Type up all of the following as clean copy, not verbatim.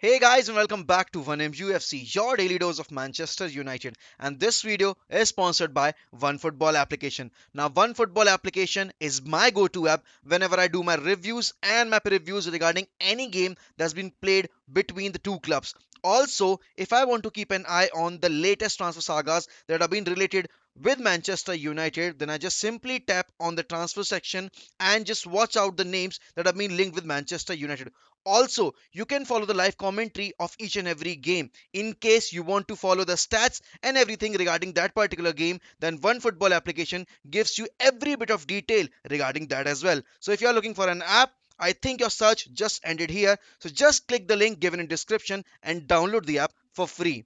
Hey guys and welcome back to 1MUFC, your daily dose of Manchester United. And this video is sponsored by OneFootball application. Now OneFootball application is my go-to app whenever I do my reviews and my reviews regarding any game that's been played between the two clubs. Also, if I want to keep an eye on the latest transfer sagas that have been related with Manchester United, then I just simply tap on the transfer section and just watch out the names that have been linked with Manchester United. Also, you can follow the live commentary of each and every game. In case you want to follow the stats and everything regarding that particular game, then OneFootball application gives you every bit of detail regarding that as well. So if you are looking for an app, I think your search just ended here. So just click the link given in description and download the app for free.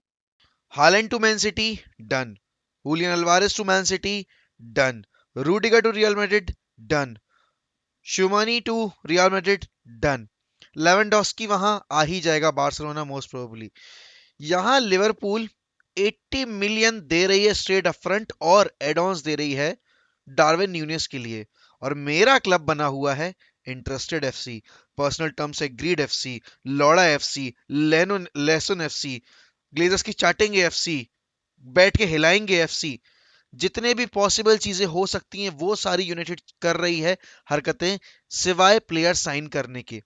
Haaland to Man City, done. Julian Alvarez to Man City, done. Rudiger to Real Madrid, done. Tchouameni to Real Madrid done. Lewandowski वहां आ ही जाएगा Barcelona most probably. यहां Liverpool 80 million दे रही है straight up front और add ons दे रही है डार्विन न्यूनेस के लिए. और मेरा क्लब बना हुआ है इंटरेस्टेड एफसी, पर्सनल टर्म से ग्रीड एफसी, लौड़ा एफसी, लेसन एफसी, ग्लेजर्स की चाटेंगे एफसी, बैठ के हिलाएंगे एफसी. जितने भी पॉसिबल चीजें हो सकती हैं वो सारी यूनाइटेड कर रही है हरकतें, सिवाय प्लेयर साइन करने के.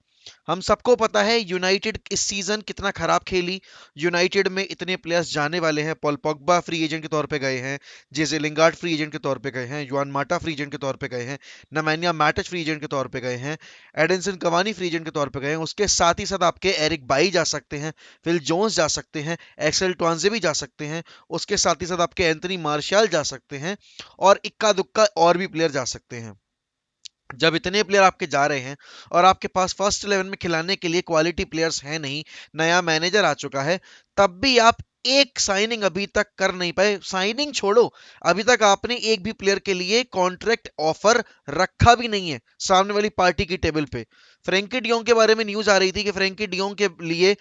हम सबको पता है यूनाइटेड इस सीजन कितना खराब खेली. यूनाइटेड में इतने प्लेयर्स जाने वाले हैं. पॉल पॉग्बा फ्री एजेंट के तौर पे गए हैं, जेजे लिंगार्ड फ्री एजेंट के तौर पे गए हैं, युआन माटा फ्री एजेंट के तौर पे गए हैं, नमैनिया मैटिच फ्री एजेंट के तौर पे गए हैं, एडिनसन कवानी फ्री एजेंट के तौर पे गए हैं. उसके साथ ही साथ आपके एरिक बाई जा सकते हैं, फिल जोन्स जा सकते हैं, एक्सेल ट्वांजे भी जा सकते हैं. उसके साथ ही साथ आपके एंथनी मार्शल जा सकते हैं और इक्का दुक्का और भी प्लेयर जा सकते हैं. जब इतने प्लेयर आपके जा रहे हैं और आपके पास फर्स्ट 11 में खिलाने के लिए क्वालिटी प्लेयर्स हैं नहीं, नया मैनेजर आ चुका है, तब भी आप एक साइनिंग अभी तक कर नहीं पाए. साइनिंग छोड़ो, अभी तक आपने एक भी प्लेयर के लिए कॉन्ट्रैक्ट ऑफर रखा भी नहीं है सामने वाली पार्टी की टेबल पे. फ्रेंकी डियोंग के बारे में न्यूज आ रही थी कि फ्रेंकी डियोंग के लिए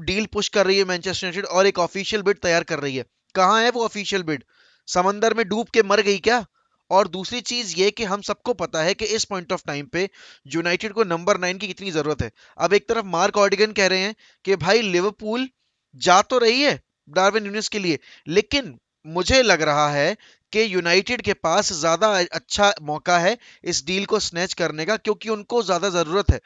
डील पुश कर रही है मैनचेस्टर यूनाइटेड और एक ऑफिशियल बिड तैयार कर रही है. कहां है वो ऑफिशियल बिड? समंदर में डूब के मर गई क्या? और दूसरी चीज ये कि हम सबको पता है कि इस पॉइंट ऑफ टाइम पे यूनाइटेड को नंबर 9 की कितनी जरूरत है. अब एक तरफ मार्क ऑडिगन कह रहे हैं कि भाई लिवरपूल जा तो रही है डार्विन न्यूनेस के लिए, लेकिन मुझे लग रहा है कि यूनाइटेड के पास ज्यादा अच्छा मौका है इस डील को स्नैच करने का, क्योंकि उनको ज्यादा जरूरत है.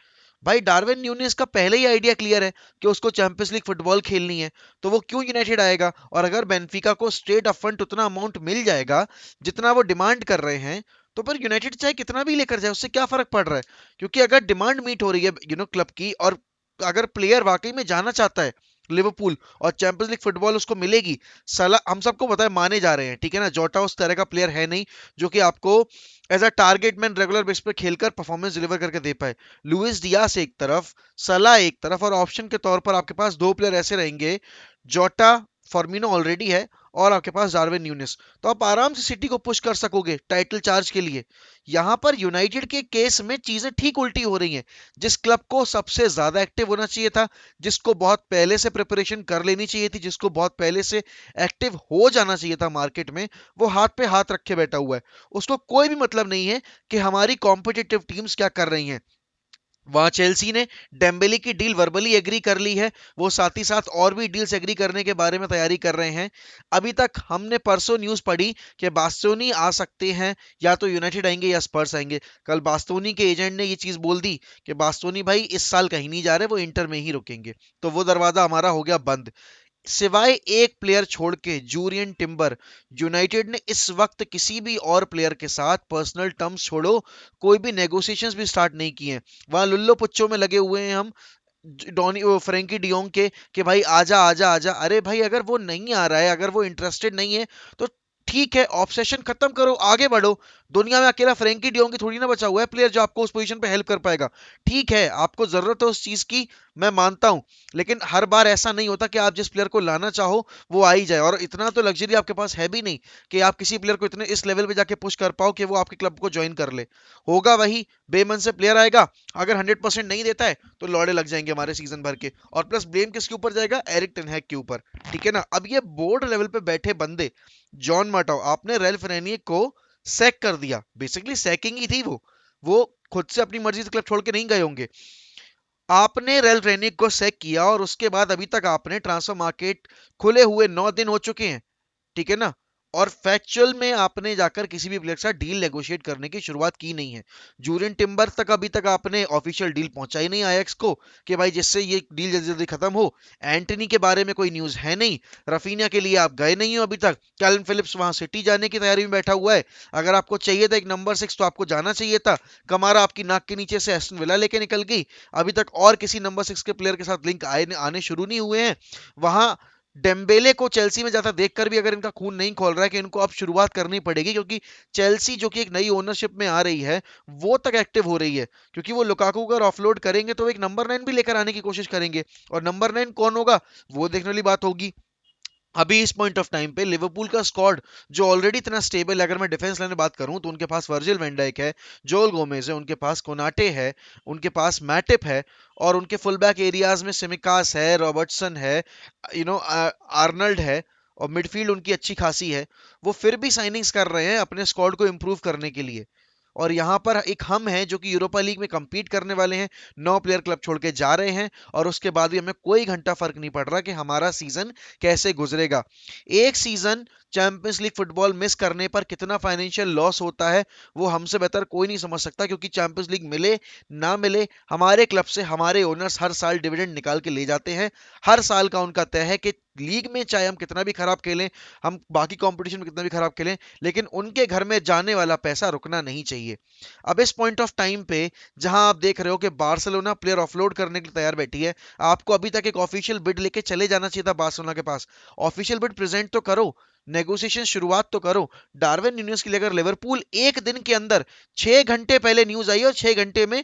भाई डार्विन न्यूनेस का पहले ही आइडिया क्लियर है कि उसको चैंपियंस लीग फुटबॉल खेलनी है, तो वो क्यों यूनाइटेड आएगा? और अगर बेनफिका को स्ट्रेट अप फ्रंट उतना अमाउंट मिल जाएगा जितना वो डिमांड कर रहे हैं, तो फिर यूनाइटेड चाहे कितना भी लेकर जाए उससे क्या फर्क पड़ रहा है? क्योंकि अगर डिमांड मीट हो रही है क्लब की, और अगर प्लेयर वाकई में जाना चाहता है लिवरपूल और चैंपियंस लीग फुटबॉल उसको मिलेगी. सला हम सबको पता है माने जा रहे हैं, ठीक है ना, जोटा उस तरह का प्लेयर है नहीं जो कि आपको as a target man regular base पर खेलकर परफॉर्मेंस डिलीवर करके दे पाए. लुइस डियास एक तरफ, सला एक तरफ, और ऑप्शन के तौर पर आपके पास दो प्लेयर ऐसे रहेंगे, जोटा, फॉर्मिनो ऑलरेडी है, और आपके पास डार्विन न्यूनेस. तो आप आराम से सिटी को पुश कर सकोगे टाइटल चार्ज के लिए. यहां पर यूनाइटेड के केस में चीजें ठीक उल्टी हो रही हैं. जिस क्लब को सबसे ज्यादा एक्टिव होना चाहिए था, जिसको बहुत पहले से प्रिपरेशन कर लेनी चाहिए थी, जिसको बहुत पहले से एक्टिव हो जाना चाहिए था मार्केट में, वो हाथ पे हाथ रखे बैठा हुआ है. उसको कोई भी मतलब नहीं है कि हमारी कॉम्पिटिटिव टीम्स क्या कर रही हैं. वहां चेल्सी ने डेम्बेले की डील वर्बली एग्री कर ली है, वो साथ ही साथ और भी डील्स एग्री करने के बारे में तैयारी कर रहे हैं. अभी तक हमने परसों न्यूज पढ़ी कि बास्तोनी आ सकते हैं, या तो यूनाइटेड आएंगे या स्पर्स आएंगे. कल बास्तोनी के एजेंट ने ये चीज बोल दी कि बास्तोनी भाई इस साल कहीं नहीं जा रहे, वो इंटर में ही रुकेंगे. तो वो दरवाजा हमारा हो गया बंद. सिवाय एक प्लेयर छोड़ के, जूरियन टिम्बर, यूनाइटेड ने इस वक्त किसी भी और प्लेयर के साथ पर्सनल टर्म्स छोड़ो, कोई भी नेगोशिएशंस भी स्टार्ट नहीं किए हैं. वहां लुल्लो पुच्चो में लगे हुए हैं हम डॉनी फ्रेंकी डियोंग के कि भाई आजा आजा आजा. अरे भाई अगर वो नहीं आ रहा है, अगर वो इंटरेस्टेड नहीं है, तो ठीक है, ऑब्सेशन खत्म करो, आगे बढ़ो. दुनिया में अकेला फ्रेंकी डियोंग की थोड़ी ना बचा हुआ है प्लेयर जो आपको उस पोजीशन पे हेल्प कर पाएगा. ठीक है, आपको जरूरत है उस चीज की, मैं मानता हूं, लेकिन हर बार ऐसा नहीं होता कि आप जिस प्लेयर को लाना चाहो वो आ ही जाए. और इतना तो लग्जरी आपके पास है भी नहीं कि आप किसी प्लेयर को इतने इस लेवल पे जाके पुश कर पाओ कि वो आपके क्लब को ज्वाइन कर ले. होगा वही बेमन से प्लेयर आएगा, अगर 100% नहीं देता है तो लौड़े लग जाएंगे हमारे सीजन भर के. और प्लस ब्लेम किसके ऊपर जाएगा? एरिक टेनहैग के ऊपर. ठीक है ना. अब ये बोर्ड लेवल पे बैठे बंदे, जॉन माटाओ, आपने रेल्फ रेनिये को सैक कर दिया. बेसिकली सैकिंग ही थी वो खुद से अपनी मर्जी से क्लब छोड़ के नहीं गए होंगे. आपने रेल रेनिक को सेक किया और उसके बाद अभी तक आपने ट्रांसफर मार्केट खुले हुए 9 दिन हो चुके हैं, ठीक है ना? और फैक्चुअल में आपने जाकर किसी भी प्लेयर के साथ डील नेगोशिएट करने की शुरुआत की नहीं है। जूरियन टिम्बर तक अभी तक आपने ऑफिशियल डील पहुंचाई नहीं आयक्स को कि भाई जिससे ये डील जल्दी जल्दी खत्म हो। एंटनी के बारे में कोई न्यूज है नहीं। रफीनिया के लिए आप गए नहीं हो अभी तक। कैल्विन फिलिप्स वहां सिटी जाने की तैयारी में बैठा हुआ है। अगर आपको चाहिए था एक नंबर 6 तो आपको जाना चाहिए था। कमारा आपकी नाक के नीचे से एस्टन विला लेके निकल गई। अभी तक और किसी नंबर 6 के प्लेयर के साथ लिंक आने शुरू नहीं हुए हैं। वहां डेम्बेले को चेल्सी में जाता देखकर भी अगर इनका खून नहीं खोल रहा है कि इनको अब शुरुआत करनी पड़ेगी, क्योंकि चेल्सी जो कि एक नई ओनरशिप में आ रही है वो तक एक्टिव हो रही है, क्योंकि वो लुकाकू को ऑफलोड करेंगे तो एक नंबर 9 भी लेकर आने की कोशिश करेंगे। और नंबर 9 कौन होगा वो देखने वाली बात होगी। अभी इस पॉइंट ऑफ टाइम पे लिवरपूल का स्क्वाड जो ऑलरेडी इतना स्टेबल है, अगर मैं डिफेंस लाइन में बात करूं तो उनके पास वर्जिल वैन डाइक है, जोल गोमेज है, उनके पास कोनाटे है, उनके पास मैटिप है, और उनके फुल बैक एरियाज में सिमिकास है, रॉबर्टसन है, आर्नल्ड है, और मिडफील्ड उनकी अच्छी खासी है। वो फिर भी साइनिंग्स कर रहे हैं अपने स्क्वाड को इंप्रूव करने के लिए। और यहाँ पर एक हम हैं जो कि यूरोपा लीग में compete करने वाले हैं। 9 प्लेयर क्लब छोड़ के जा रहे हैं और उसके बाद भी हमें कोई घंटा फर्क नहीं पड़ रहा कि हमारा सीजन कैसे गुजरेगा। एक season champions league football miss करने पर कितना फाइनेंशियल लॉस होता है वो हमसे बेहतर कोई नहीं समझ सकता, क्योंकि चैंपियंस लीग मिले ना मिले हमारे क्लब से हमारे ओनर्स हर साल डिविडेंड निकाल के ले जाते हैं। हर साल का उनका तय है कि लीग में चाहे हम कितना भी खराब खेलें, हम बाकी कंपटीशन में कितना भी खराब खेलें, लेकिन उनके घर में जाने वाला पैसा रुकना नहीं चाहिए। अब इस पॉइंट ऑफ टाइम पे जहां आप देख रहे हो कि बार्सिलोना प्लेयर ऑफलोड करने के लिए तैयार बैठी है, आपको अभी तक एक ऑफिशियल बिड लेके चले जाना चाहिए था बार्सिलोना के पास। ऑफिशियल बिड प्रेजेंट तो करो, नेगोशिएशन शुरुआत तो करो। डार्विन न्यूनेस के लिए अगर लिवरपूल एक दिन के अंदर 6 घंटे पहले न्यूज आई और 6 घंटे में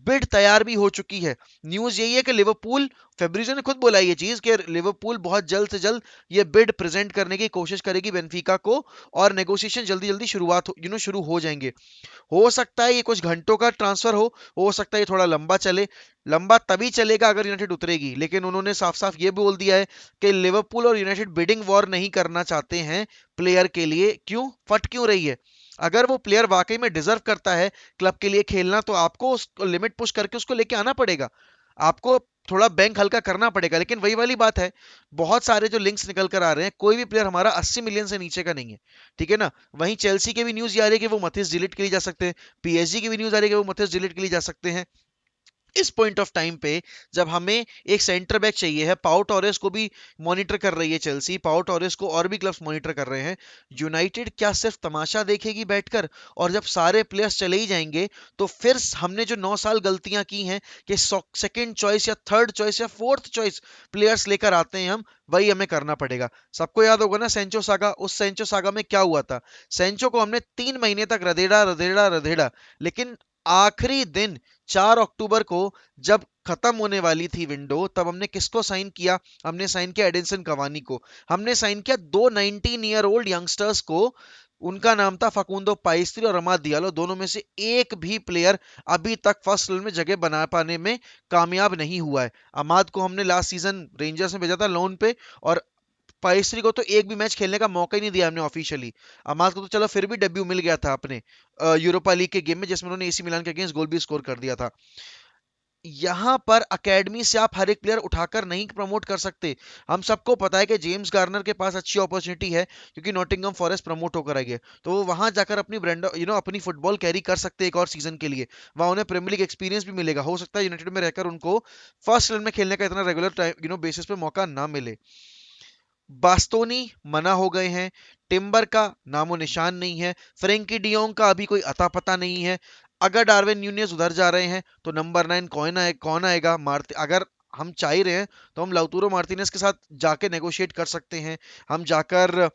बिड तैयार भी हो चुकी है। न्यूज यही है कि लिवरपूल, फेब्रिजो ने खुद बोला ये चीज कि लिवरपूल बहुत जल्द से जल्द ये बिड प्रेजेंट करने की कोशिश करेगी बेनफिका को, और नेगोशिएशन जल्दी जल्दी शुरुआत शुरू हो जाएंगे। हो सकता है ये कुछ घंटों का ट्रांसफर हो सकता है ये थोड़ा लंबा चले। लंबा तभी चलेगा अगर यूनाइटेड उतरेगी, लेकिन उन्होंने साफ साफ ये बोल दिया है कि लिवरपूल और यूनाइटेड बिडिंग वॉर नहीं करना चाहते हैं प्लेयर के लिए। क्यों फट क्यों रही है? अगर वो प्लेयर वाकई में डिजर्व करता है क्लब के लिए खेलना, तो आपको उसको लिमिट पुश करके उसको लेके आना पड़ेगा। आपको थोड़ा बैंक हल्का करना पड़ेगा। लेकिन वही वाली बात है, बहुत सारे जो लिंक्स निकल कर आ रहे हैं, कोई भी प्लेयर हमारा 80 मिलियन से नीचे का नहीं है, ठीक है ना? वहीं चेल्सी के भी न्यूज ये आ रही है कि वो मथिस डिलीट के लिए जा सकते हैं। पीएसजी की भी न्यूज आ रही है कि वो मथिस डिलीट के लिए जा सकते हैं। इस पॉइंट ऑफ टाइम पे जब हमें एक सेंटर बैक चाहिए है, पाउ टोरेस को भी मॉनिटर कर रही है चेल्सी, पाउ टोरेस को और भी क्लब्स मॉनिटर कर रहे हैं। यूनाइटेड क्या सिर्फ तमाशा देखेगी बैठकर? और जब सारे प्लेयर्स चले ही जाएंगे तो फिर हमने जो 9 साल गलतियां की हैं कि सेकंड चॉइस या थर्ड चॉइस या फोर्थ चॉइस प्लेयर्स लेकर आते हैं हम, वही हमें करना पड़ेगा। सबको याद होगा ना सेंचो सागा, उस सेंचो सागा में क्या हुआ था? सेंचो को हमने 3 महीने तक रधेड़ा रधेड़ा रधेड़ा, लेकिन आखिरी दिन 4 अक्टूबर को जब खत्म होने वाली थी विंडो, तब हमने किसको साइन किया? हमने साइन किया एडिनसन कवानी को। हमने साइन किया दो 19 ईयर ओल्ड यंगस्टर्स को। उनका नाम था फकुंदो पाइस्त्री और अमाद दियालो। दोनों में से एक भी प्लेयर अभी तक फर्स्ट 11 में जगह बना पाने में कामयाब नहीं हुआ है। अमाद को हमने लास्ट सीजन रेंजर्स में भेजा था लोन पे, और पाइस्त्री को तो एक भी मैच खेलने का मौका ही नहीं दिया हमने ऑफिशियली। अमाद को तो चलो फिर भी डेब्यू मिल गया था अपने यूरोपा लीग के गेम में, जिसमें उन्होंने एसी मिलान के अगेंस्ट गोल भी स्कोर कर दिया था। यहाँ पर अकेडमी से आप हर एक प्लेयर उठाकर नहीं प्रमोट कर सकते। हम सबको पता है कि जेम्स गार्नर के पास अच्छी अपॉर्चुनिटी है, क्योंकि नॉटिंघम फॉरेस्ट प्रमोट होकर आई है, तो वो वहां जाकर अपनी ब्रांड अपनी फुटबॉल कैरी कर सकते हैं एक और सीजन के लिए। वहां उन्हें प्रीमियर लीग एक्सपीरियंस भी मिलेगा। हो सकता है यूनाइटेड में रहकर उनको फर्स्ट इलेवन में खेलने का इतना रेगुलर टाइम बेसिस पे मौका ना मिले। बास्तोनी मना हो गए हैं, टिम्बर का नामो निशान नहीं है, फ्रेंकी डियोंग का अभी कोई अता पता नहीं है। अगर डार्विन न्यूनेस उधर जा रहे हैं तो नंबर 9 कौन आएगा? अगर हम चाह ही रहे हैं तो हम लाउतुरो मार्टिनेज के साथ जाके नेगोशिएट कर सकते हैं। हम जाकर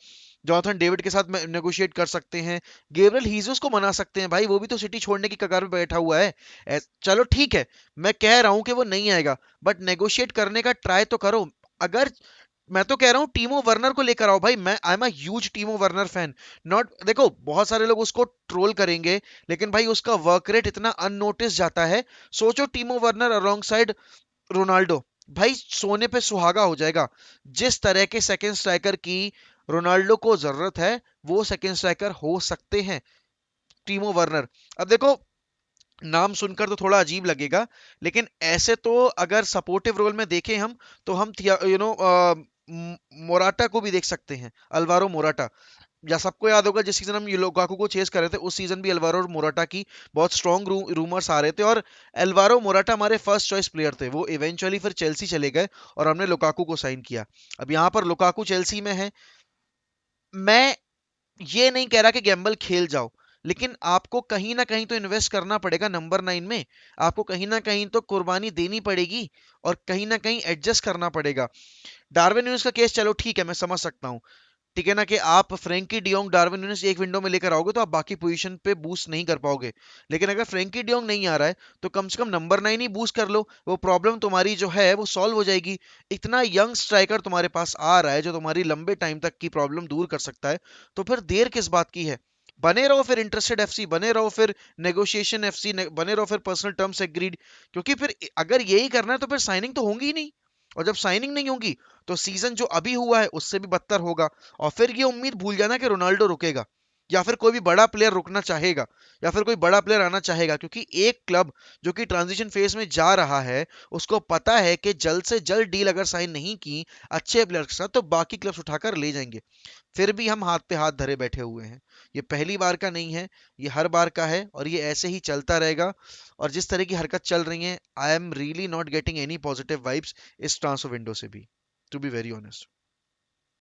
जॉनथन डेविड के साथ नेगोशिएट कर सकते हैं। गेब्रियल हीजस को मना सकते हैं, भाई वो भी तो सिटी छोड़ने की कगार पे बैठा हुआ है। चलो ठीक है, मैं कह रहा हूं कि वो नहीं आएगा, बट नेगोशिएट करने का ट्राई तो करो। अगर मैं तो कह रहा हूँ टीमो वर्नर को लेकर आओ भाई। मैं I am a huge टीमो Werner fan. Not, देखो बहुत सारे लोग उसको ट्रोल करेंगे, लेकिन भाई उसका वर्क रेट इतना अननोटिस जाता है। सोचो टीमो वर्नर अलोंग साइड रोनाल्डो, भाई सोने पे सुहागा हो जाएगा। जिस तरह के सेकंड स्ट्राइकर की रोनाल्डो को जरूरत है, वो सेकंड स्ट्राइकर हो सकते हैं टीमो वर्नर। अब देखो, नाम सुनकर तो थोड़ा अजीब लगेगा, लेकिन ऐसे तो अगर सपोर्टिव रोल में देखें हम, तो हम मोराटा को भी देख सकते हैं, अल्वारो मोराटा। या सबको याद होगा जिस सीजन हम ये लुकाकू को चेस कर रहे थे, उस सीजन भी अल्वारो मोराटा की बहुत स्ट्रॉन्ग रूमर्स आ रहे थे, और अल्वारो मोराटा हमारे फर्स्ट चॉइस प्लेयर थे। वो इवेंचुअली फिर चेल्सी चले गए और हमने लुकाकू को साइन किया। अब यहाँ पर लुकाकू चेल्सी में है। मैं ये नहीं कह रहा कि गैम्बल खेल जाओ, लेकिन आपको कहीं ना कहीं तो इन्वेस्ट करना पड़ेगा नंबर 9 में। आपको कहीं ना कहीं तो कुर्बानी देनी पड़ेगी और कहीं ना कहीं एडजस्ट करना पड़ेगा। डार्विन न्यूज का केस चलो ठीक है, मैं समझ सकता हूँ। ठीक है ना, कि आप फ्रेंकी डियोंग डार्विन न्यूनेस एक विंडो में लेकर आओगे तो आप बाकी पोजीशन पे बूस्ट नहीं कर पाओगे। लेकिन अगर फ्रेंकी डियोंग नहीं आ रहा है, तो कम से कम नंबर 9 ही बूस्ट कर लो, वो प्रॉब्लम तुम्हारी जो है वो सॉल्व हो जाएगी। इतना यंग स्ट्राइकर तुम्हारे पास आ रहा है जो तुम्हारी लंबे टाइम तक की प्रॉब्लम दूर कर सकता है, तो फिर देर किस बात की है? बने रहो फिर इंटरेस्टेड एफसी, बने रहो फिर नेगोशिएशन एफसी, बने रहो फिर पर्सनल टर्म्स एग्रीड। क्योंकि फिर अगर यही करना है तो फिर साइनिंग तो होंगी ही नहीं, और जब साइनिंग नहीं होगी तो सीजन जो अभी हुआ है उससे भी बदतर होगा। और फिर ये उम्मीद भूल जाना कि रोनाल्डो रुकेगा, या फिर कोई भी बड़ा प्लेयर रुकना चाहेगा, या फिर कोई बड़ा प्लेयर आना चाहेगा, क्योंकि एक क्लब जो कि ट्रांजिशन फेज में जा रहा है, उसको पता है कि जल्द से जल्द डील अगर साइन नहीं की अच्छे प्लेयर के साथ, तो बाकी क्लब्स उठाकर ले जाएंगे। फिर भी हम हाथ पे हाथ धरे बैठे हुए हैं। ये पहली बार का नहीं है, ये हर बार का है, और ये ऐसे ही चलता रहेगा। और जिस तरह की हरकत चल रही है, I am really not getting any positive vibes इस ट्रांसफर विंडो से भी, टू बी वेरी ऑनेस्ट।